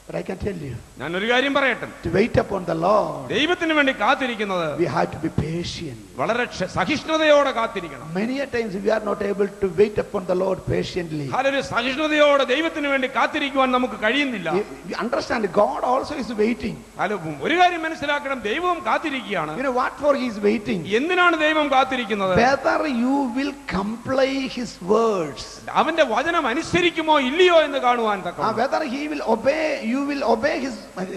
But I can tell you, ഞാൻ ഒരു കാര്യം പറയട്ടെ, to wait upon the Lord, ദൈവത്തിന് വേണ്ടി കാത്തിരിക്കുന്നത് we have to be patient. വളരെ സഹിഷ്ണുതയോടെ കാത്തിരിക്കണം. Many a times we are not able to wait upon the Lord patiently. ഒരു സഹിഷ്ണുതയോടെ ദൈവത്തിന് വേണ്ടി കാത്തിരിക്കുവാൻ നമുക്ക് കഴിയുന്നില്ല. You understand, God also is waiting. ഒരു കാര്യം മനസ്സിലാക്കണം, ദൈവവും കാത്തിരിക്കുകയാണ്. You know what for he is waiting? എന്തിനാണ് ദൈവം കാത്തിരിക്കുന്നത്? Whether you will comply his words. അവന്റെ വചനം അനുസരിക്കുമോ ഇല്ലയോ എന്ന് കാണുവാൻ തക്കവണ്ണം. Whether he will obey, you will obey his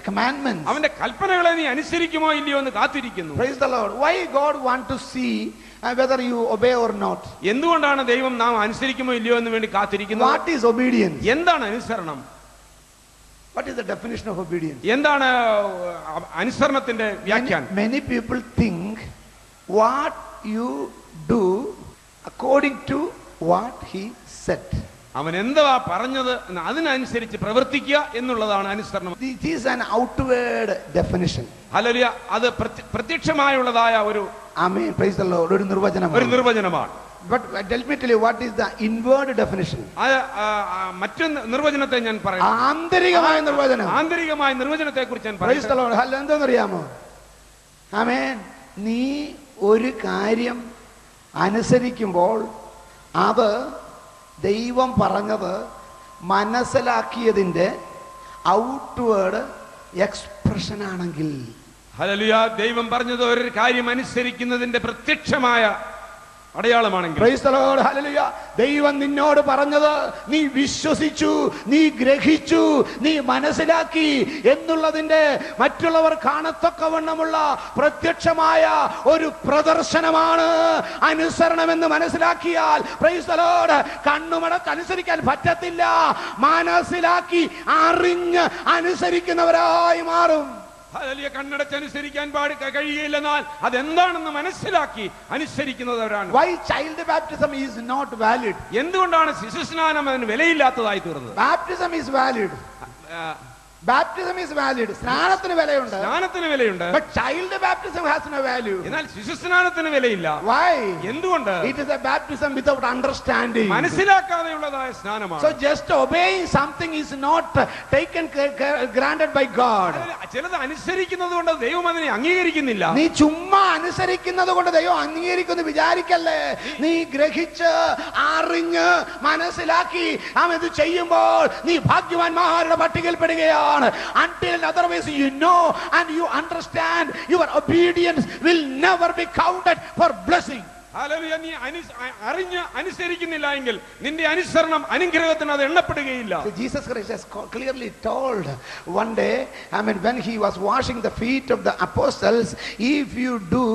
commandments. അവന്റെ കൽപ്പനകളെ നീ അനുസരിക്കുമോ ഇല്ലയോ എന്ന് കാത്തിരിക്കുന്നു. Praise the Lord. Why God want to see whether you obey or not? എന്തുകൊണ്ടാണ് ദൈവം നാം അനുസരിക്കുമോ ഇല്ലയോ എന്ന് വേണ്ടി കാത്തിരിക്കുന്നത്? What is obedience? എന്താണ് അനുസരണം? What is the definition of obedience? എന്താണ് അനുസരണത്തിന്റെ വ്യാഖ്യാനം? Many people think what you do according to what he said. അവൻ എന്താ പറഞ്ഞത് അതിനനുസരിച്ച് പ്രവർത്തിക്കുക എന്നുള്ളതാണ് അനുസരണം. It is an outward definition. Hallelujah. അത് പ്രത്യക്ഷമായുള്ളതായ ഒരു ആമേൻ, praise the Lord, ഒരു നിർവചനമാണ്. But tell me what is the inward definition? മറ്റു നിർവചനത്തെ ഞാൻ പറയാം. ആന്തരികമായ നിർവചനത്തെ കുറിച്ച് ഞാൻ പറയാം. Praise the Lord. ഹല്ലേലൂയ. എന്താണെന്നറിയാമോ? ആമേൻ. നീ ഒരു കാര്യം അനുസരിക്കുമ്പോൾ അത് ദൈവം പറഞ്ഞത് മനസ്സിലാക്കിയതിന്റെ ഔട്ട്വേർഡ് എക്സ്പ്രഷൻ ആണെങ്കിൽ, ഹല്ലേലൂയ, ദൈവം പറഞ്ഞത് ഒരു കാര്യം അനുസരിക്കുന്നതിന്റെ പ്രത്യക്ഷമായ അടയാളമാണെങ്കിൽ, പ്രൈസ് ദി ലോർഡ്, ഹല്ലേലൂയ, ദൈവം നിന്നോട് പറഞ്ഞത് നീ വിശ്വസിച്ചു, നീ ഗ്രഹിച്ചു, നീ മനസ്സിലാക്കി എന്നുള്ളതിന്റെ മറ്റുള്ളവർ കാണത്തക്കവണ്ണമുള്ള പ്രത്യക്ഷമായ ഒരു പ്രദർശനമാണ് അനുസരണമെന്ന് മനസ്സിലാക്കിയാൽ, പ്രൈസ് ദി ലോർഡ്, കണ്ണുമടച്ച് അനുസരിക്കാൻ പറ്റത്തില്ല. മനസ്സിലാക്കി അറിഞ്ഞ് അനുസരിക്കുന്നവരായി മാറും. കണ്ണടച്ചനുസരിക്കാൻ കഴിയില്ലെന്നാൽ അതെന്താണെന്ന് മനസ്സിലാക്കി അനുസരിക്കുന്നവരാണ്. Why child baptism is not valid? എന്തുകൊണ്ടാണ് ശിശുസ്നാനം അതിന് വിലയില്ലാത്തതായി തീർന്നത്? Baptism is valid. Baptism is valid. സ്നാനത്തിന് വിലയുണ്ട്. But child baptism has no value. എന്നാൽ ശിശുസ്നാനത്തിന് വിലയില്ല. Why? എന്തുകൊണ്ട്? It is a baptism without understanding. മനസ്സിലാക്കാതെയുള്ളതായ സ്നാനമാണ്. So just obeying something is not taken granted by God. ചിലത് അനുസരിക്കുന്നത് കൊണ്ട് ദൈവം അതിനെ അംഗീകരിക്കുന്നില്ല. നീ ചുമ്മാ അനുസരിക്കുന്നത് കൊണ്ട് ദൈവം അംഗീകരിക്കുന്നു വിചാരിക്കല്ലേ. നീ ഗ്രഹിച്ച് അറിഞ്ഞ് മനസ്സിലാക്കി ഇത് ചെയ്യുമ്പോൾ നീ ഭാഗ്യവാന്മാരുടെ പട്ടികയിൽ പെടുകയാണ്. Until otherwise you know and you understand, your obedience will never be counted for blessing. Hallelujah. നീ അറിഞ്ഞ് അനുസരിക്കുന്നില്ല എങ്കിൽ നിന്റെ അനുസരണം അനുഗ്രഹത്തിന് അത് എണ്ണപ്പെടുകയില്ല. Jesus Christ has clearly told one day, when he was washing the feet of the apostles, if you do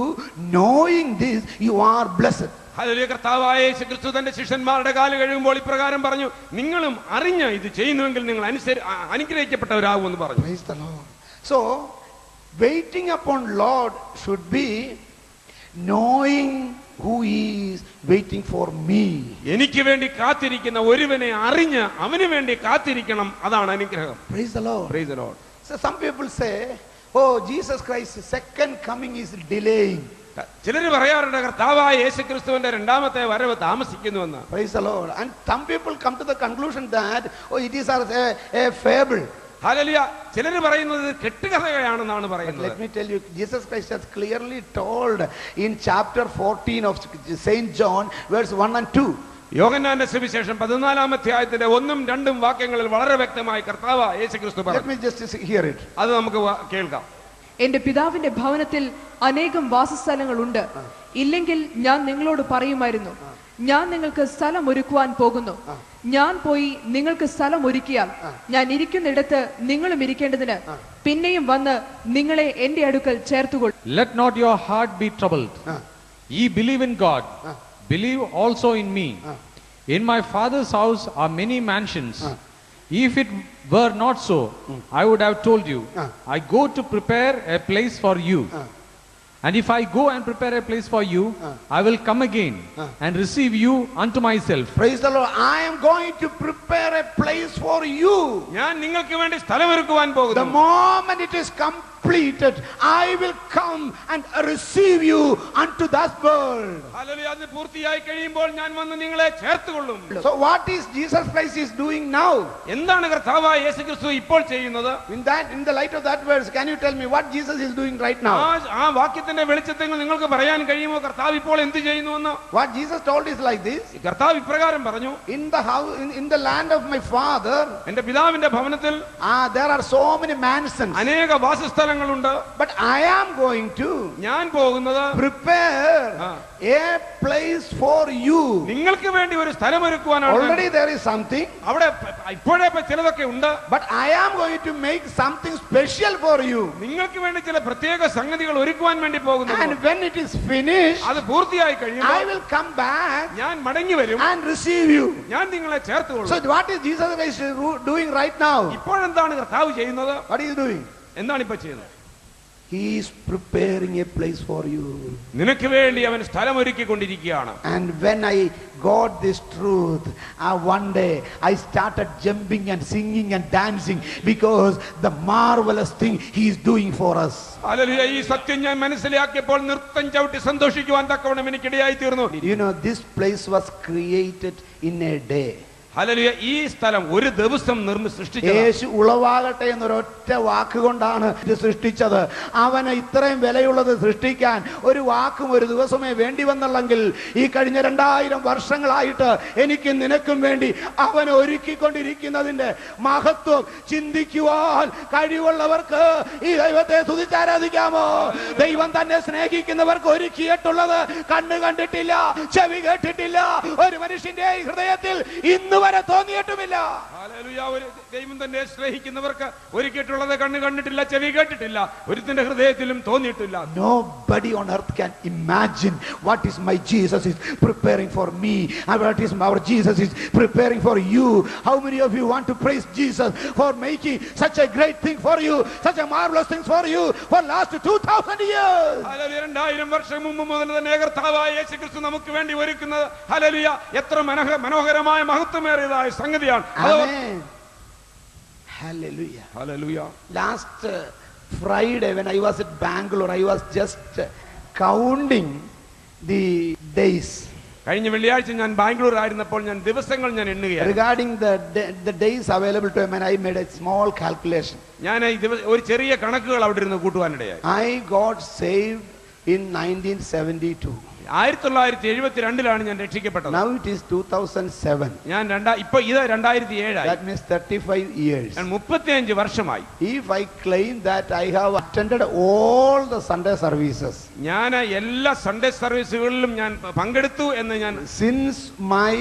knowing this, you are blessed. Hallelujah. കർത്താവായ യേശുക്രിസ്തു തന്റെ ശിഷ്യന്മാരുടെ കാല് കഴുകുമ്പോൾ ഇപ്രകാരം പറഞ്ഞു, നിങ്ങളും അറിഞ്ഞ് ഇത് ചെയ്യുന്നുവെങ്കിൽ നിങ്ങൾ അനുഗ്രഹിക്കപ്പെട്ടവരാകുമെന്ന് പറഞ്ഞു. Praise the Lord. So waiting upon Lord should be knowing who is waiting for me. എനിക്ക് വേണ്ടി കാത്തിരിക്കുന്ന ഒരുവനെ അറിഞ്ഞ് അവന് വേണ്ടി കാത്തിരിക്കണം, അതാണ് അനുഗ്രഹം. Praise the Lord. Praise the Lord. So some people say, oh, Jesus Christ's second coming is delaying. ചിലർ പറയാറുണ്ട് കർത്താവായ യേശുക്രിസ്തുവിന്റെ രണ്ടാമത്തെ വരവ് താമസിക്കുന്നുവെന്ന്. Praise the Lord. And some people come to the conclusion that it is a fable. Hallelujah. ചിലർ പറയുന്നത് കെട്ടുകഥയാണെന്നാണ് പറയുന്നത്. Let me tell you, Jesus Christ has clearly told in chapter 14 of Saint John, verse 1 and 2. യോഹന്നാന്റെ സുവിശേഷം 14-ാം അധ്യായത്തിന്റെ 1-2 വാക്യങ്ങളിൽ വളരെ വ്യക്തമായി കർത്താവ് യേശുക്രിസ്തു പറഞ്ഞു. Let me just hear it. അത് നമുക്ക് കേൾക്കാം. എന്റെ പിതാവിന്റെ ഭവനത്തിൽ അനേകം വാസസ്ഥലങ്ങളുണ്ട്. ഇല്ലെങ്കിൽ ഞാൻ നിങ്ങളോട് പറയുമായിരുന്നു, ഞാൻ നിങ്ങൾക്ക് സ്ഥലം ഒരുക്കുവാൻ പോകുന്നു. ഞാൻ പോയി നിങ്ങൾക്ക് സ്ഥലം ഒരുക്കിയാൽ ഞാൻ ഇരിക്കുന്നിടത്ത് നിങ്ങളും ഇരിക്കേണ്ടതിന് പിന്നെയും വന്ന് നിങ്ങളെ എന്റെ അടുക്കൽ ചേർത്തുകൊള്ളും. Let not your heart be troubled. Ye believe in God, believe also in me. In my Father's house are many mansions. If it were not so, I would have told you. I go to prepare a place for you. And if I go and prepare a place for you, I will come again and receive you unto myself. Praise the Lord. I am going to prepare a place for you. ഞാൻ നിങ്ങൾക്ക് വേണ്ടി സ്ഥലമൊരുക്കുവാൻ The പോകുന്നു. moment it is completed, I will come and receive you unto that world. Hallelujah. അത് പൂർത്തിയായി കഴിയുമ്പോൾ ഞാൻ വന്ന് നിങ്ങളെ ചേർത്തുകൊള്ളും. So what is Jesus Christ is doing now? എന്താണ് കർത്താവായ യേശുക്രിസ്തു ഇപ്പോൾ ചെയ്യുന്നത്? In the light of that verse, can you tell me what Jesus is doing right now? ആ വാക്യത്തിന്റെ വെളിച്ചത്തിൽ നിങ്ങൾക്ക് പറയാൻ കഴിയുമോ കർത്താവ് ഇപ്പോൾ എന്ത് ചെയ്യുന്നുവെന്ന്? What Jesus told is like this: കർത്താവ് ഇപ്രകാരം പറഞ്ഞു, in the house, in the land of my father, എന്റെ പിതാവിന്റെ ഭവനത്തിൽ there are so many mansions, അനേക വാസസ്ഥലങ്ങളുണ്ട്. but I am going to ഞാൻ പോകുന്നത് prepare a place for you. നിങ്ങൾക്ക് വേണ്ടി ഒരു സ്ഥലമൊരുക്കുവാനാണ്. Already there is something, അവിടെ ഇപ്പോഴേ ചിലതൊക്കെ ഉണ്ട്. but I am going to make something special for you. നിങ്ങൾക്ക് വേണ്ടി ചില പ്രത്യേക സംഗതികൾ ഒരുക്കുവാൻ വേണ്ടി പോകുന്നു. And when it is finished, അത് പൂർത്തിയായി കഴിയുമ്പോൾ I will come back ഞാൻ മടങ്ങി വരും. and receive you. ഞാൻ നിങ്ങളെ So ചേർത്തുകൊള്ളും. what is Jesus Christ doing right now? ഇപ്പോഴെന്താണ് കർത്താവ് ചെയ്യുന്നത്? What is he doing? എന്താണ് ഇപ്പൊ ചെയ്യുന്നത്? He is preparing a place for you. നിനക്ക് വേണ്ടി അവൻ സ്ഥലം ഒരുക്കിക്കൊണ്ടിരിക്കുകയാണ്. And when I got this truth, one day I started jumping and singing and dancing because the marvelous thing he is doing for us. Hallelujah. ഈ സത്യം ഞാൻ മനസ്സിലാക്കിയപ്പോൾ നൃത്തം ചവിട്ടി സന്തോഷിക്കുവാൻ തക്കവണ്ണം എനിക്കിടയായി തീർന്നു. You know, this place was created in a day. Hallelujah. ഈ സ്ഥലം ഒരു ദിവസം സൃഷ്ടിച്ചത്. യേശു ഉളവാകട്ടെ എന്നൊരൊറ്റ വാക്കുകൊണ്ടാണ് ഇത് സൃഷ്ടിച്ചത്. അവന് ഇത്രയും വിലയുള്ളത് സൃഷ്ടിക്കാൻ ഒരു വാക്കും ഒരു ദിവസമേ വേണ്ടി വന്നുള്ളെങ്കിൽ ഈ കഴിഞ്ഞ 2000 വർഷങ്ങളായിട്ട് എനിക്കും നിനക്കും വേണ്ടി അവൻ ഒരുക്കിക്കൊണ്ടിരിക്കുന്നതിന്റെ മഹത്വം ചിന്തിക്കുവാൻ കഴിവുള്ളവർക്ക് ഈ ദൈവത്തെ സ്തുതിച്ചാരാധിക്കാമോ? ദൈവം തന്നെ സ്നേഹിക്കുന്നവർക്ക് ഒരുക്കിയിട്ടുള്ളത് കണ്ണ് കണ്ടിട്ടില്ല, ചെവി കേട്ടിട്ടില്ല, ഒരു മനുഷ്യന്റെ ഹൃദയത്തിൽ ഇന്ന് വരെ തോന്നിയിട്ടുമില്ല. ഹല്ലേലൂയ. ഒരു ദൈവം തന്നെ സ്നേഹിക്കുന്നവർക്ക് ഒരുക്കിയിട്ടുള്ളത് കണ്ണ് കണ്ടിട്ടില്ല, ചെവി കേട്ടിട്ടില്ല, ഒരുത്തിന്റെ ഹൃദയത്തിലും തോന്നിയിട്ടില്ല. Nobody on earth can imagine what is my Jesus is preparing for me and what is our Jesus is preparing for you. How many of you want to praise Jesus for making such a great thing for you, such a marvelous thing for you for last 2000 years? Hallelujah. 2000 വർഷം മുമ്പ് മുതൽ തന്നെ കർത്താവായ യേശുക്രിസ്തു നമുക്ക് വേണ്ടി ഒരുക്കുന്നത് hallelujah എത്ര മനോഹരമായ മഹത്വമേറിയതായ സംഗതിയാണ്. Amen. Hallelujah. Hallelujah. Last Friday when I was at Bangalore, I was just counting the days. കഴിഞ്ഞ വെള്ളിയാഴ്ച ഞാൻ ബാംഗ്ലൂർ ആയിരുന്നപ്പോൾ ഞാൻ ദിവസങ്ങൾ ഞാൻ എണ്ണുകയാണ്. Regarding the days available to him, and I made a small calculation. ഞാൻ ഒരു ചെറിയ കണക്കുകൾ അവിടെ ഇരുന്ന് കൂട്ടുവാനിടയായി. I got saved in 1972. 1972 ഞാൻ രക്ഷിക്കപ്പെട്ടത്. Now it is 2007. ഞാൻ ഇപ്പൊ ഇത് 2007 That means 35 years. ഞാൻ 35 വർഷമായി. If I claim that I have attended all the Sunday services, ഞാൻ എല്ലാ സൺഡേ സർവീസുകളിലും ഞാൻ പങ്കെടുത്തു എന്ന് ഞാൻ since my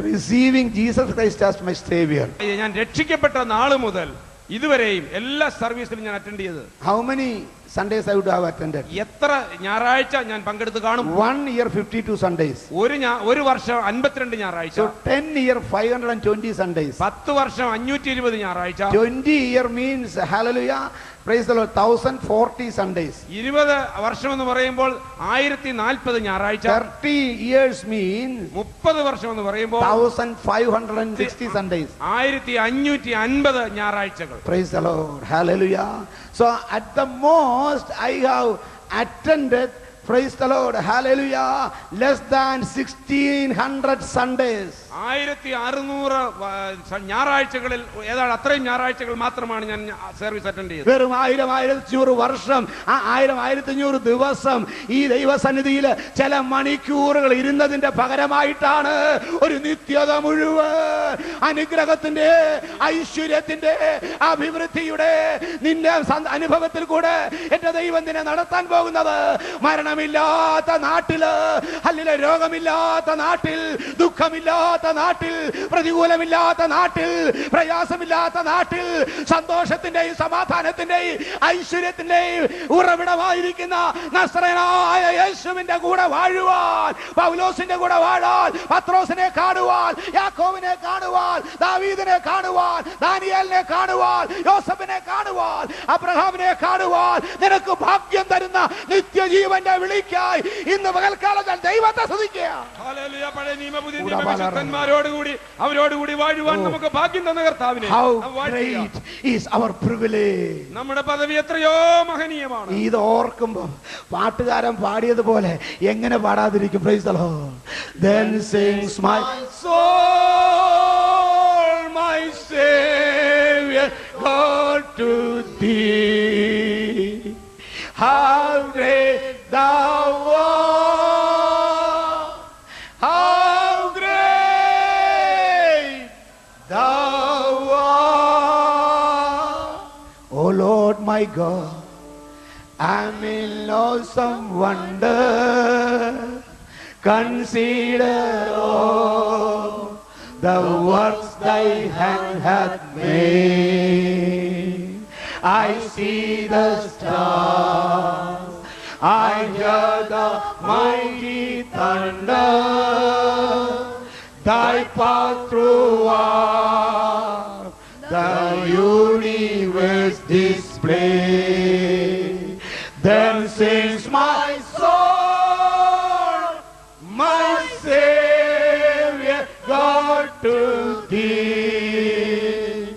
receiving Jesus Christ as my Savior, ഞാൻ രക്ഷിക്കപ്പെട്ട നാള് മുതൽ ഇതുവരെയും എല്ലാ സർവീസിലും ഞാൻ അറ്റൻഡ് ചെയ്തത്. how many Sundays I would have attended? എത്ര ഞായറാഴ്ച ഞാൻ പങ്കെടുത്ത് കാണും? 1 year 52 Sundays. ഒരു വർഷം 52 ഞായറാഴ്ച. So 10 year 520 Sundays. 10 വർഷം 520 ഞായറാഴ്ച. 20 year means, hallelujah, praise the Lord, 1040 Sundays. 20 വർഷം എന്ന് പറയുമ്പോൾ 1040 ഞായറാഴ്ച. 30 years means 30 വർഷം എന്ന് പറയുമ്പോൾ 1560 Sundays. 1550 ഞായറാഴ്ചകൾ. Praise the Lord, hallelujah. So at the most I have attended, praise the Lord, hallelujah, less than 1600 Sundays. 1600 ഞായറാഴ്ചകളിൽ ഏതാണ് അത്രയും ഞായറാഴ്ചകൾ മാത്രമാണ് ഞാൻ സർവീസ് അറ്റൻഡ് ചെയ്തത്. വെറും 1000-1500 വർഷം, ആ 1000-1500 ദിവസം ഈ ദൈവസന്നിധിയിൽ ചില മണിക്കൂറുകൾ ഇരുന്നതിന്റെ പകരമായിട്ടാണ് ഒരു നിത്യത മുഴുവൻ അനുഗ്രഹത്തിന്റെ, ഐശ്വര്യത്തിന്റെ, അഭിവൃദ്ധിയുടെ നിന്റെ അനുഭവത്തിൽ കൂടെ എന്റെ ദൈവം നിന്നെ നടത്താൻ പോകുന്നത്. മരണം ക്ഷീണമില്ലാത്ത നാട്ടില്, അല്ലെങ്കിൽ രോഗമില്ലാത്ത നാട്ടിൽ, ദുഃഖമില്ലാത്ത നാട്ടിൽ, പ്രതികൂലമില്ലാത്ത നാട്ടിൽ, പ്രയാസമില്ലാത്ത നാട്ടിൽ, സന്തോഷത്തിന്റെയും സമാധാനത്തിന്റെയും ഐശ്വര്യത്തിന്റെയും ഉറവിടമായിരിക്കുന്ന നസ്രയനായ യേശുവിന്റെ കൂടെ വാഴുവാൻ, പൗലോസിന്റെ കൂടെ വാഴാൻ, പത്രോസിനെ കാണുവാൻ, യാക്കോബിനെ കാണുവാൻ, ദാവീദിനെ കാണുവാൻ, ദാനിയേലിനെ കാണുവാൻ, യോസഫിനെ കാണുവാൻ, അബ്രഹാമിനെ കാണുവാൻ നിനക്ക് ഭാഗ്യം തരുന്ന നിത്യജീവന്റെ വിളിക്കായി ഇന്ന് പകൽക്കാലത്തിൽ ദൈവത്തെ സ്തുതിക്കുക. ഹല്ലേലൂയ. പഴയ നിയമ പുതിയ നിയമ വിശുദ്ധന്മാരോടുകൂടി അവരോടുകൂടി വാഴുവാൻ നമുക്ക് ഭാഗ്യം തന്ന കർത്താവിനെ How great is our privilege. നമ്മുടെ പദവി എത്രയോ മഹനീയമാണ്. ഇത് ഓർക്കുമ്പോ പാട്ടുകാരൻ പാടിയതുപോലെ എങ്ങനെ പാടാതിരിക്കും? Praise the Lord. Then sings my soul, my Savior, God to thee. How great thou art, how great thou art, O Lord my God. I'm in awesome wonder. Consider all the works thy hand hath made. I see the stars, I hear the mighty thunder, thy path throughout the universe display. Then sings my soul, my Savior, God to thee.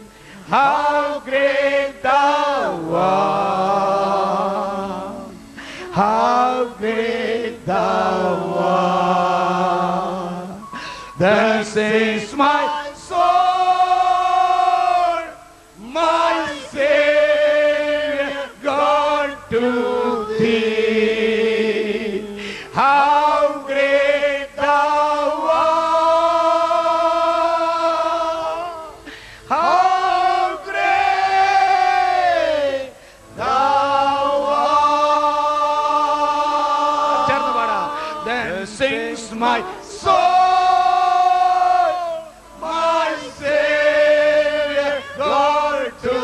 How great thou art, how great thou art. Then sings my soul, my Savior, God to thee. How great thou art, how great thou art. ചേർന്ന് പാടാം. Then sings my soul, my Savior, God to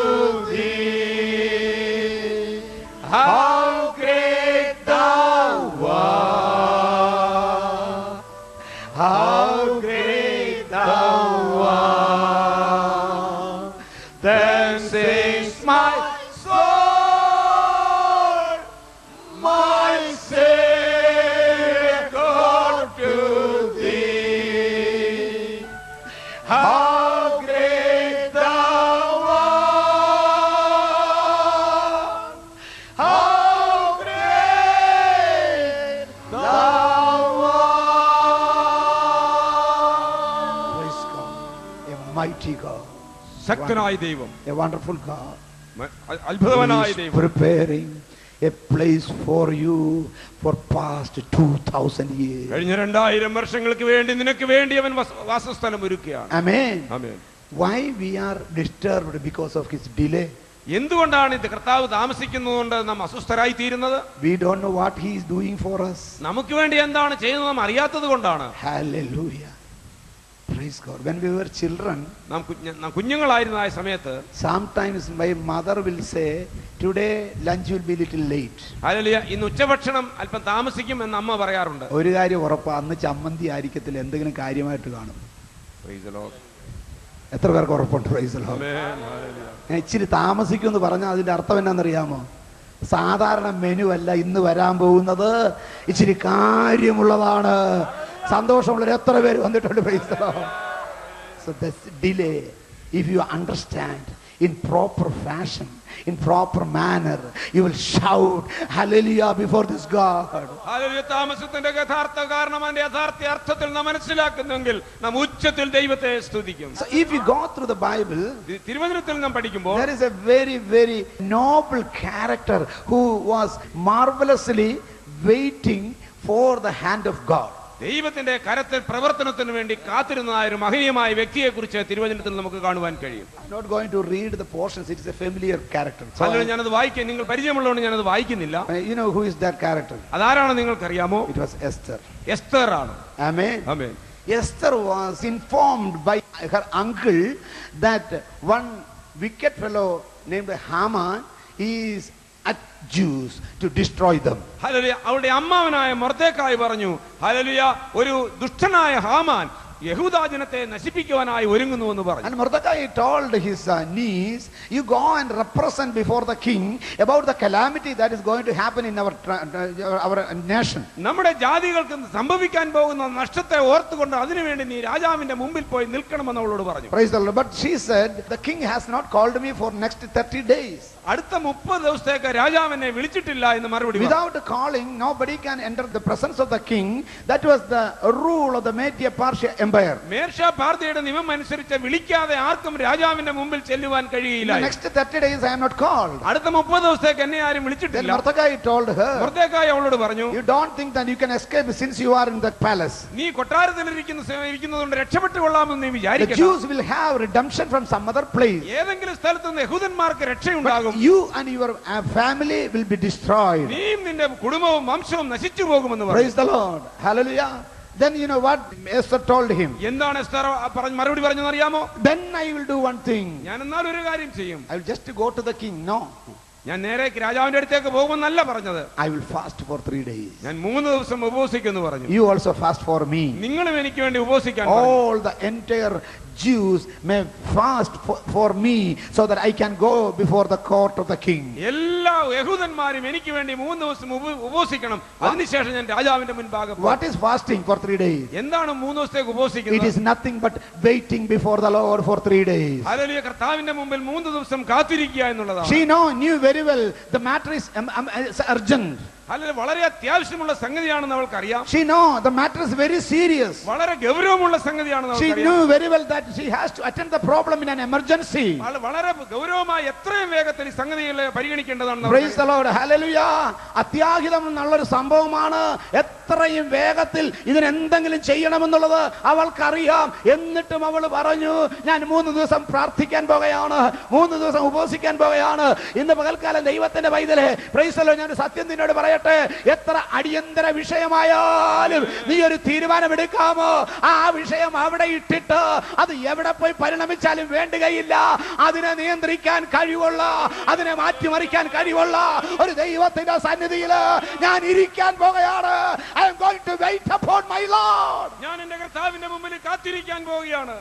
thee. How great thou art, how great thou art. Then sings my soul, my Savior, God to thee. How great thou art, how great thou art. Praise God, a mighty God, ശക്തനായ ദൈവം, a wonderful God. അത്ഭുതവനായ He is ദൈവം preparing a place for you for past 2000 years. കഴിഞ്ഞ 2000 വർഷങ്ങൾക്ക് വേണ്ടി നിനക്ക് വേണ്ടി അവൻ വാസസ്ഥലം ഒരുക്കുകയാണ്. Amen. Amen. Why we are disturbed because of his delay? എന്തുകൊണ്ടാണ് ഇത് കർത്താവ് താമസിക്കുന്നതുകൊണ്ട് നാം അസ്വസ്ഥരായി തീരുന്നത്? We don't know what he is doing for us. നമുക്ക് വേണ്ടി എന്താണ് ചെയ്യുന്നത് നാം അറിയാത്തത് കൊണ്ടാണ്. Hallelujah. Praise God. When we were children, നാം കുഞ്ഞുങ്ങളായിരുന്ന ആ സമയത്ത് sometimes my mother will say, today lunch will be little late. Hallelujah, ഇന്ന് ഉച്ചഭക്ഷണം അല്പം താമസിക്കും എന്ന് അമ്മ പറയാറുണ്ട്. ഒരു കാര്യം ഉറപ്പാ, അന്ന് ചമ്മന്തി ആയിരിക്കത്തില്ല, എന്തെങ്കിലും കാര്യമായിട്ട് കാണും. Praise the Lord. എത്ര പേർക്ക് ഉറപ്പുണ്ട്? Praise the Lord. Amen. Hallelujah. ഇച്ചിരി താമസിക്കും എന്ന് പറഞ്ഞാൽ അതിന്റെ അർത്ഥം എന്നാണെന്നറിയാമോ? സാധാരണ മെനു അല്ല ഇന്ന് വരാൻ പോകുന്നത്, ഇച്ചിരി കാര്യമുള്ളതാണ്. സന്തോഷമുള്ളവർ എത്ര പേര് വന്നിട്ടുണ്ട്? Praise the Lord. So this delay, if you understand in proper fashion, in proper manner, you will shout hallelujah before this God. ഹല്ലേലൂയ. താമസത്തിന്റെ യഥാർത്ഥ കാരണം അതിന്റെ യഥാർത്ഥ അർത്ഥത്തിൽ നാം മനസ്സിലാക്കുന്നെങ്കിൽ നാം ഉച്ചത്തിൽ ദൈവത്തെ സ്തുതിക്കും. So if you go through the Bible, തിരുവചനത്തിൽ നാം പഠിക്കുമ്പോൾ there is a very, very noble character who was marvelously waiting for the hand of God. ദൈവത്തിന്റെ കരത്തിൽ പ്രവർത്തനത്തിന് വേണ്ടി കാത്തിരുന്നതായ ഒരു മഹനീയമായ വ്യക്തിയെ കുറിച്ച് തിരുവചനത്തിൽ നമുക്ക് കാണുവാൻ കഴിയും. I'm not going to read the portions. It is a familiar character. So അല്ലെങ്കിൽ ഞാനത് വായിക്കാൻ നിങ്ങൾ പരിചയമുള്ളതുകൊണ്ട് ഞാനത് വായിക്കുന്നില്ല. you know who is that character? അതാരാണ് നിങ്ങൾക്കറിയാമോ? It was Esther. എസ്തർ ആണ്. Amen. Amen. Esther was informed by her uncle that one wicked fellow named Haman is at Jews to destroy them. Hallelujah. അവളുടെ അമ്മാവനായ മൊർദെഖായി പറഞ്ഞു, ഹല്ലേലൂയ, ഒരു ദുഷ്ടനായ Haman യഹൂദാ ജനത്തെ നശിപ്പിക്കുവാനായി ഒരുങ്ങുന്നു എന്ന് പറഞ്ഞു. And Mordecai told his niece, you go and represent before the king about the calamity that is going to happen in our nation. നമ്മുടെ ജാതികൾക്ക് സംഭവിക്കാൻ പോകുന്ന നഷ്ടത്തെ ഓർത്തുകൊണ്ട് അതിനുവേണ്ടി നീ രാജാവിന്റെ മുമ്പിൽ പോയി നിൽക്കണമെന്ന് അവളോട് പറഞ്ഞു. Praise the Lord. But she said, the king has not called me for next 30 days. അടുത്ത 30 ദിവസത്തേക്ക് രാജാവിനെ വിളിച്ചിട്ടില്ല എന്ന് മറുപടി. Without calling, nobody can enter the presence of the king. That was the rule of the Media-Persia empire. മേർഷാ പാർഥിയുടെ നിയമം അനുസരിച്ച് വിളിക്കാതെ ആർക്കും രാജാവിന്റെ മുമ്പിൽ ചെല്ലുവാൻ കഴിയില്ല. The next 30 days I am not called. അടുത്ത 30 ദിവസത്തേക്ക് എന്നെ ആരും Then വിളിച്ചിട്ടില്ല. Mordecai told her, മൊർദെഖായി അവളോട് പറഞ്ഞു, you don't think that you can escape since you are in the palace. നീ കൊട്ടാരത്തിൽ ഇരിക്കുന്നതുകൊണ്ട് രക്ഷപ്പെട്ടു കൊള്ളാമെന്ന് നീ The വിചാരിക്കണം. Jews will have redemption from some other place. ഏതെങ്കിലും സ്ഥലത്ത് നിന്ന് യഹൂദന്മാർക്ക് രക്ഷയുണ്ടാകും. You and your family will be destroyed. നീയും നിന്റെ കുടുംബവും വംശവും നശിച്ചു പോകുമെന്ന് പറഞ്ഞു. Praise the Lord. Hallelujah. Then you know what Esther told him? എന്താണ് എസ്തർ മറുപടി പറഞ്ഞതെന്ന് അറിയാമോ? Then I will do one thing. ഞാൻ എന്നാൽ ഒരു കാര്യം ചെയ്യും. I will just go to the king. No. ഞാൻ നേരെ രാജാവിന്റെ അടുത്തേക്ക് പോകുമെന്നല്ല പറഞ്ഞത്. I will fast for 3 days. ഞാൻ 3 ദിവസം ഉപവസിക്കുമെന്ന് പറഞ്ഞു. You also fast for me. നിങ്ങളും എനിക്ക് വേണ്ടി ഉപവസിക്കാൻ പറഞ്ഞു. All the entire Jews may fast for me so that I can go before the court of the king. എല്ലാ യഹൂദന്മാരും എനിക്ക് വേണ്ടി 3 ദിവസം ഉപവസിക്കണം. അതിനുശേഷം ഞാൻ രാജാവിന്റെ മുൻപാകെ പോകും. What is fasting for 3 days? എന്താണ് 3 ദിവസത്തേക്ക് It ഉപവസിക്കുന്നത്? is nothing but waiting before the Lord for 3 days. Hallelujah. കർത്താവിന്റെ മുമ്പിൽ 3 ദിവസം കാത്തിരിക്കുക എന്നുള്ളതാണ്. She knew very well the matter is urgent. Hallelujah. വളരെ അത്യാവശ്യമുള്ള സംഗതിയാണെന്ന് അവൾക്കറിയാം. She know the matter is very serious. വളരെ ഗൗരവമുള്ള സംഗതിയാണെന്ന് She അവൾക്കറിയാം. knew very well that she has to attend the problem in an emergency. വളരെ ഗൗരവമായി എത്രയും വേഗത്തിൽ ഈ സംഗതികളെ പരിഗണിക്കേണ്ടതാണ്. Praise the Lord. Hallelujah. അത്യാഹിതം എന്നുള്ളൊരു സംഭവമാണ്. എത്രയും വേഗത്തിൽ ഇതിന് എന്തെങ്കിലും ചെയ്യണമെന്നുള്ളത് അവൾക്കറിയാം. എന്നിട്ടും അവൾ പറഞ്ഞു, ഞാൻ 3 ദിവസം പ്രാർത്ഥിക്കാൻ പോകുകയാണ്, 3 ദിവസം ഉപവസിക്കാൻ പോകുകയാണ്. ഇന്ന് പകൽക്കാലം ദൈവത്തിന്റെ പൈതലേ, പ്രൈസ് ദി ലോർഡ്, ഞാൻ സത്യം നിന്നോട് പറയട്ടെ, എത്ര അടിയന്തര വിഷയമായാലും നീ ഒരു തീരുമാനമെടുക്കാമോ? ആ വിഷയം അവിടെ ഇട്ടിട്ട് അത് എവിടെ പോയി പരിണമിച്ചാലും വേണ്ടുകയില്ല. അതിനെ നിയന്ത്രിക്കാൻ കഴിവുള്ള, അതിനെ മാറ്റിമറിക്കാൻ കഴിവുള്ള ഒരു ദൈവത്തിന്റെ സന്നിധിയിൽ ഞാൻ ഇരിക്കാൻ പോകുകയാണ്. I am going to wait upon my Lord. ഞാൻ എന്റെ കർത്താവിന്റെ മുമ്പിൽ കാത്തിരിക്കാൻ പോവുകയാണ്.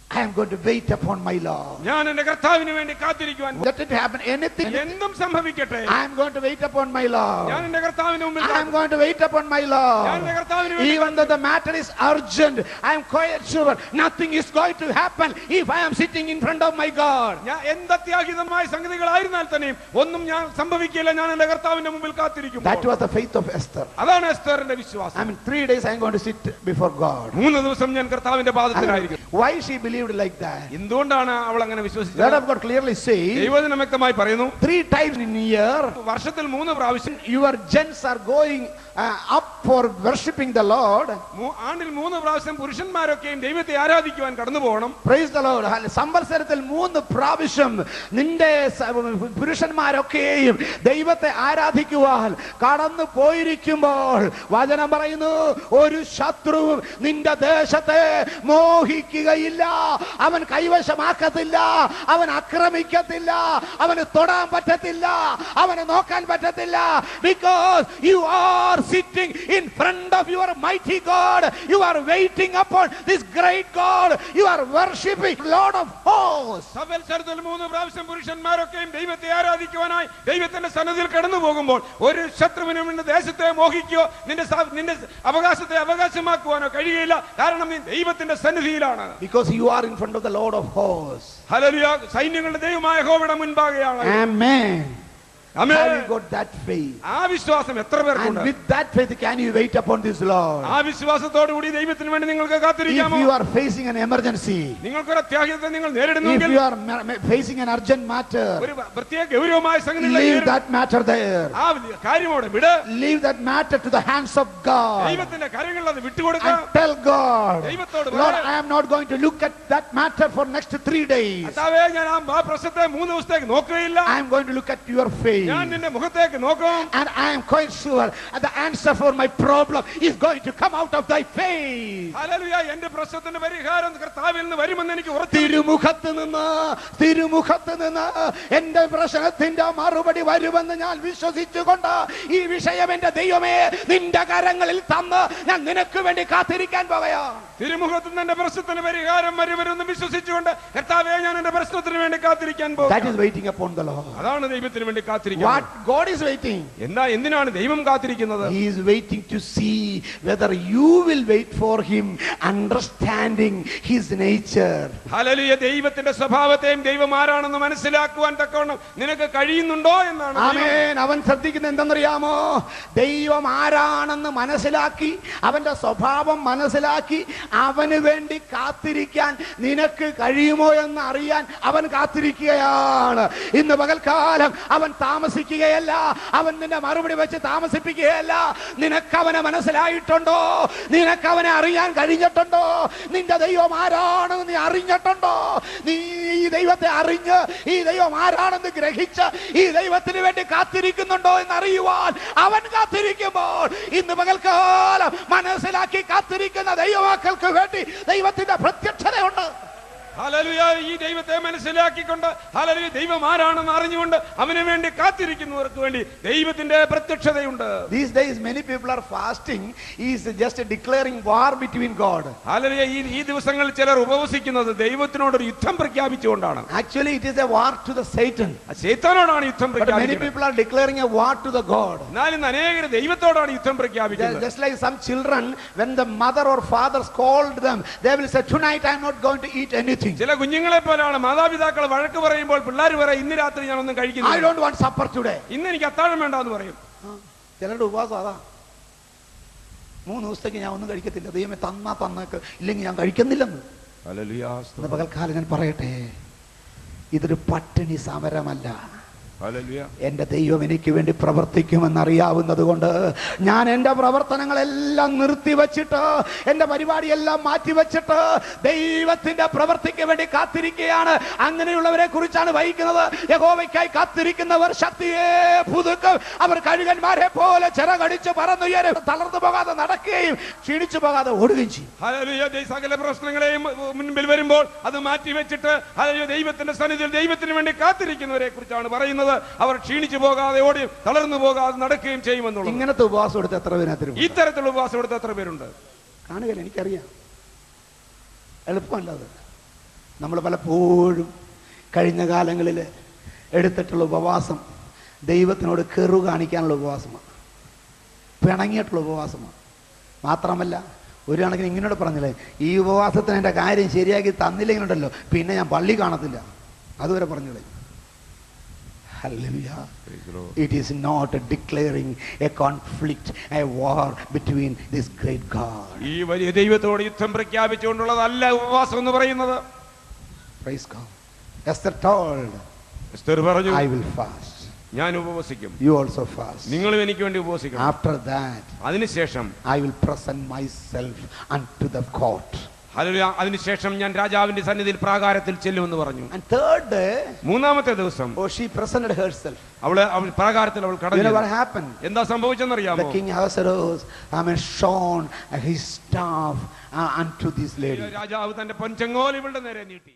I am going to wait upon my Lord. ഞാൻ എന്റെ കർത്താവിന് വേണ്ടി കാത്തിരിക്കുവാൻ. Let it happen, anything. എന്തും സംഭവിക്കട്ടെ. I am going to wait upon my Lord. ഞാൻ എന്റെ കർത്താവിന് മുമ്പിൽ I am going to wait upon my ഞാൻ Lord. എന്റെ കർത്താവിന് വേണ്ടി Even though the matter is urgent, I am quite sure nothing is going to happen if I am sitting in front of my God. ഞാൻ എന്തത്യാഹിതമായ സംഗതികളായിരുന്നാൽ തന്നെയും ഒന്നും ഞാൻ സംഭവിക്കില്ല. ഞാൻ എന്റെ കർത്താവിന്റെ മുമ്പിൽ കാത്തിരിക്കും. That was the faith of Esther. അതാണ് എസ്തറിന്റെ വിശ്വാസം. I mean, 3 days I am going to sit before God. 3 ദിവസം ഞാൻ കർത്താവിന്റെ പാദത്തിലായിരിക്കും. Why she believed like that? എന്തുകൊണ്ടാണ് അവൾ അങ്ങനെ Word വിശ്വസിച്ചത്? of God clearly says, ദൈവവചനം വ്യക്തമായി പറയുന്നു, 3 times in a year, വർഷത്തിൽ 3 പ്രാവശ്യം your gens are going up for worshiping the Lord. ആണ്ടിൽ 3 പ്രാവശ്യം പുരുഷന്മാരൊക്കെയും ദൈവത്തെ ആരാധിക്കുവാൻ കടന്നു പോകണം. Praise the Lord. സംവത്സരത്തിൽ 3 പ്രാവശ്യം നിന്റെ പുരുഷന്മാരൊക്കെയും ദൈവത്തെ ആരാധിക്കുവാൻ കടന്നു പോയിരിക്കുമ്പോൾ വചനം പറയുന്നു, ഒരു ശത്രുവും നിന്റെ ദേശത്തെ മോഹിക്കുകയില്ല, അവൻ കൈവശമാക്കത്തില്ല, അവൻ ആക്രമിക്കത്തില്ല, അവന് തൊടാൻ പറ്റത്തില്ല, അവനെ നോക്കാൻ പറ്റത്തില്ല. Because you are sitting in front of your mighty God, you are waiting upon this great God, you are worshiping Lord of hosts. സംവത്സരത്തിൽ 3 പ്രാവശ്യം പുരുഷന്മാരൊക്കെയും ദൈവത്തെ ആരാധിക്കുവാനായി ദൈവത്തിന്റെ സന്നിധിയിൽ കടന്നു പോകുമ്പോൾ ഒരു ശത്രുവിനും നിന്റെ ദേശത്തെ മോഹിക്കോ നിന്റെ അവകാശത്തെ അവകാശമാക്കുവാനോ കഴിയില്ല. കാരണം നീ ദൈവത്തിന്റെ സന്നിധിയിലാണ്. Because you are in front of the Lord of hosts. Hallelujah. സൈന്യങ്ങളുടെ ദൈവമായ യഹോവയുടെ മുൻപാകെയാണ്. Amen. Amen. Have you got that faith? ആ വിശ്വാസം എത്ര And പേർക്കുണ്ട്? with that faith, can you wait upon this Lord? ആ വിശ്വാസത്തോടു കൂടി ദൈവത്തിന് വേണ്ടി നിങ്ങൾക്ക് If കാത്തിരിക്കാമോ? you are facing an emergency, നിങ്ങൾക്കൊരു അത്യാഹിതത്തെ നിങ്ങൾ if നേരിടുന്നുവെങ്കിൽ you are facing an urgent matter, ഒരു പ്രത്യേക ഗൗരവമായ സംഗതി leave that matter there. ആ കാര്യം അവിടെ വിട്. Leave that matter to the hands of God. ദൈവത്തിന്റെ കരങ്ങളിൽ അത് വിട്ടുകൊടുക്കുക. And tell God, ദൈവത്തോട് Lord, പറ. I am not going to look at that matter for next 3 days. കർത്താവേ, ഞാൻ ആ പ്രശ്നത്തെ 3 ദിവസത്തേക്ക് നോക്കുകയില്ല. I am going to look at your face. ഞാൻ നിന്റെ മുഖത്തേക്ക് നോക്കും. And I am quite sure that the answer for my problem is going to come out of thy face. Hallelujah. എന്റെ പ്രശ്നത്തിന്റെ പരിഹാരം കർത്താവിൽ നിന്ന് വരുമെന്ന് എനിക്ക് ഉറച്ചു. തിരുമുഖത്ത് നിന്ന് എന്റെ പ്രശ്നത്തിന്റെ മറുപടി വരുമെന്ന് ഞാൻ വിശ്വസിച്ചുകൊണ്ട് ഈ വിഷയം എന്റെ ദൈവമേ നിന്റെ കരങ്ങളിൽ തന്ന് ഞാൻ നിനക്ക് വേണ്ടി കാത്തിരിക്കാൻ പോവുകയാണ്. തിരുമുഖത്ത് നിന്ന് എന്റെ പ്രശ്നത്തിന് പരിഹാരം വരുമെന്ന് വിശ്വസിച്ചുകൊണ്ട് കർത്താവേ, ഞാൻ എന്റെ പ്രശ്നത്തിന് വേണ്ടി കാത്തിരിക്കാൻ That പോകുന്നു. is waiting upon the Lord. അതാണ് ദൈവത്തിന് വേണ്ടി What കാത്തിരിക്കുന്നത്. God is waiting? എന്തിനാണ് ദൈവം കാത്തിരിക്കുന്നത്? He is waiting to see whether you will wait for him, understanding his nature. Hallelujah. ദൈവത്തിന്റെ സ്വഭാവത്തെയും ദൈവം ആരാണെന്ന് മനസ്സിലാക്കുവാൻ തക്കവണ്ണം നിനക്ക് കഴിയുന്നുണ്ടോ എന്നാണ്. ആമേൻ. അവൻ ശ്രദ്ധിക്കുന്നത് എന്തെന്നറിയാമോ? ദൈവം ആരാണെന്ന് മനസ്സിലാക്കി അവന്റെ സ്വഭാവം മനസ്സിലാക്കി അവന് വേണ്ടി കാത്തിരിക്കാൻ നിനക്ക് കഴിയുമോ എന്ന് അറിയാൻ അവൻ കാത്തിരിക്കുകയാണ്. ഇന്ന് പകൽക്കാലം അവൻ താമസിക്കുകയല്ല, അവൻ നിന്റെ മറുപടി വെച്ച് താമസിപ്പിക്കുകയല്ല. നിനക്കവനെ മനസ്സിലായിട്ടുണ്ടോ? നിനക്കവനെ അറിയാൻ കഴിഞ്ഞിട്ടുണ്ടോ? നിന്റെ ദൈവം ആരാണെന്ന് നീ അറിഞ്ഞിട്ടുണ്ടോ? നീ ഈ ദൈവത്തെ അറിഞ്ഞ് ഈ ദൈവം ആരാണെന്ന് ഗ്രഹിച്ച് ഈ ദൈവത്തിന് വേണ്ടി കാത്തിരിക്കുന്നുണ്ടോ എന്നറിയുവാൻ അവൻ കാത്തിരിക്കുമ്പോൾ ഇന്ന് പകൽക്കാലം മനസ്സിലാക്കി കാത്തിരിക്കുന്ന ദൈവമക്കൾക്ക് വേണ്ടി ദൈവത്തിന്റെ പ്രത്യക്ഷതയുണ്ട്. ഹല്ലേലൂയ. ഈ ദൈവത്തെ മനസ്സിലാക്കിക്കൊണ്ട് ഹല്ലേലൂയ ദൈവം ആരാണെന്ന് അറിഞ്ഞുകൊണ്ട് അവന് വേണ്ടി കാത്തിരിക്കുന്നവർക്ക് വേണ്ടി ദൈവത്തിന്റെ പ്രത്യക്ഷതയുണ്ട്. These days many people are fasting is just declaring war between God. Hallelujah. ഈ ദിവസങ്ങളിൽ ചിലർ ഉപവസിക്കുന്നത് ദൈവത്തിനോട് ഒരു യുദ്ധം പ്രഖ്യാപിച്ചുകൊണ്ടാണ്. Actually it is a war to the Satan. ശൈത്താനോടാണ് യുദ്ധം But many പ്രഖ്യാപിക്കുന്നത്. people are declaring a war to the God. എന്നാൽ ഇന്ന് അനേകർ ദൈവത്തോടാണ് യുദ്ധം പ്രഖ്യാപിക്കുന്നത്. Just like some children, when the mother or father scold them, they will say, tonight I am not going to eat anything. ചില കുഞ്ഞുങ്ങളെ പോലെയാണ് മാതാപിതാക്കൾ വഴക്ക് പറയുമ്പോൾ പിള്ളേർ പറയും, ഇന്ന് രാത്രി ഞാൻ ഒന്നും I കഴിക്കുന്നില്ല, don't want supper today. ഇന്ന് എനിക്ക് അത്താഴം വേണ്ടെന്ന് പറയും. ചിലരുടെ ഉപവാസം അതാ. 3 ദിവസത്തേക്ക് ഞാൻ ഒന്നും കഴിക്കത്തില്ല, ദൈവമേ തന്നാ തന്നേക്ക്, ഇല്ലെങ്കിൽ ഞാൻ കഴിക്കുന്നില്ലെന്ന്. ഇന്ന് പകൽക്കാലം ഞാൻ പറയട്ടെ, ഇതൊരു പട്ടിണി സമരമല്ല. എന്റെ ദൈവം എനിക്ക് വേണ്ടി പ്രവർത്തിക്കുമെന്നറിയാവുന്നത് കൊണ്ട് ഞാൻ എന്റെ പ്രവർത്തനങ്ങളെല്ലാം നിർത്തിവെച്ചിട്ട് എന്റെ പരിപാടിയെല്ലാം മാറ്റിവെച്ചിട്ട് ദൈവത്തിന്റെ പ്രവൃത്തിക്ക് വേണ്ടി കാത്തിരിക്കുകയാണ്. അങ്ങനെയുള്ളവരെ കുറിച്ചാണ് വഹിക്കുന്നത്. യഹോവയ്ക്കായി കാത്തിരിക്കുന്നവർ ശക്തിയെ പുതുക്കും, അവർ കഴുകന്മാരെ പോലെ ചിറകടിച്ച് പറന്നുയരും, തളർന്നു പോകാതെ നടക്കുകയും ക്ഷീണിച്ചു പോകാതെ ഓടുകയും ചെയ്യും. സകല പ്രശ്നങ്ങളെയും മുൻപിൽ വരുമ്പോൾ അത് മാറ്റിവെച്ചിട്ട് ദൈവത്തിന്റെ സന്നിധിയിൽ ദൈവത്തിന് വേണ്ടി കാത്തിരിക്കുന്നവരെ കുറിച്ചാണ് പറയുന്നത്. അവർ ക്ഷീണിച്ചു പോകാതെ ഓടിയും തളർന്നു പോകാതെ നടക്കുകയും ചെയ്യുമെന്നുള്ളത്. ഇങ്ങനത്തെ ഉപവാസം എടുത്ത് എത്ര പേര്? ഇത്തരത്തിലുള്ള ഉപവാസം എടുത്ത് എത്ര പേരുണ്ട്? കാണുകയില്ല, എനിക്കറിയാം. എളുപ്പമല്ലത്. നമ്മൾ പലപ്പോഴും കഴിഞ്ഞ കാലങ്ങളിൽ എടുത്തിട്ടുള്ള ഉപവാസം ദൈവത്തിനോട് കെറു കാണിക്കാനുള്ള ഉപവാസമാണ്, പിണങ്ങിയിട്ടുള്ള ഉപവാസമാണ്. മാത്രമല്ല ഒരു കണക്കിന് ഇങ്ങനോട് പറഞ്ഞില്ലേ, ഈ ഉപവാസത്തിന് എൻ്റെ കാര്യം ശരിയാക്കി തന്നില്ലെങ്കിലുണ്ടല്ലോ പിന്നെ ഞാൻ പള്ളി കാണത്തില്ല, അതുവരെ പറഞ്ഞില്ലേ. Hallelujah. It is not declaring a conflict, a war between this great God. ഈ വലിയ ദൈവത്തോട് യുദ്ധം പ്രഖ്യാപിച്ചുകൊണ്ടുള്ളതല്ല ഉപവാസം എന്ന് പറയുന്നത്. Praise God. Esther told, Esther പറഞ്ഞു, I will fast. ഞാൻ ഉപവസിക്കും, You also fast. നിങ്ങളും എനിക്ക് വേണ്ടി ഉപവസിക്കണം. After that, അതിനുശേഷം I will present myself unto the court. അതിനുശേഷം ഞാൻ രാജാവിന്റെ സന്നിധിയിൽ പ്രാകാരത്തിൽ ചെല്ലുമെന്ന് പറഞ്ഞു. And third day, മൂന്നാമത്തെ ദിവസം she presented herself. അവൾ പ്രാകാരത്തിൽ അവൾ You know what കടന്നു. happened? എന്താ സംഭവിച്ചെന്നറിയാമോ? The king Ahasuerus, shone his staff unto this lady. രാജാവ് തന്റെ പൊൻചെങ്കോൽ ഇവളുടെ നേരെ നീട്ടി.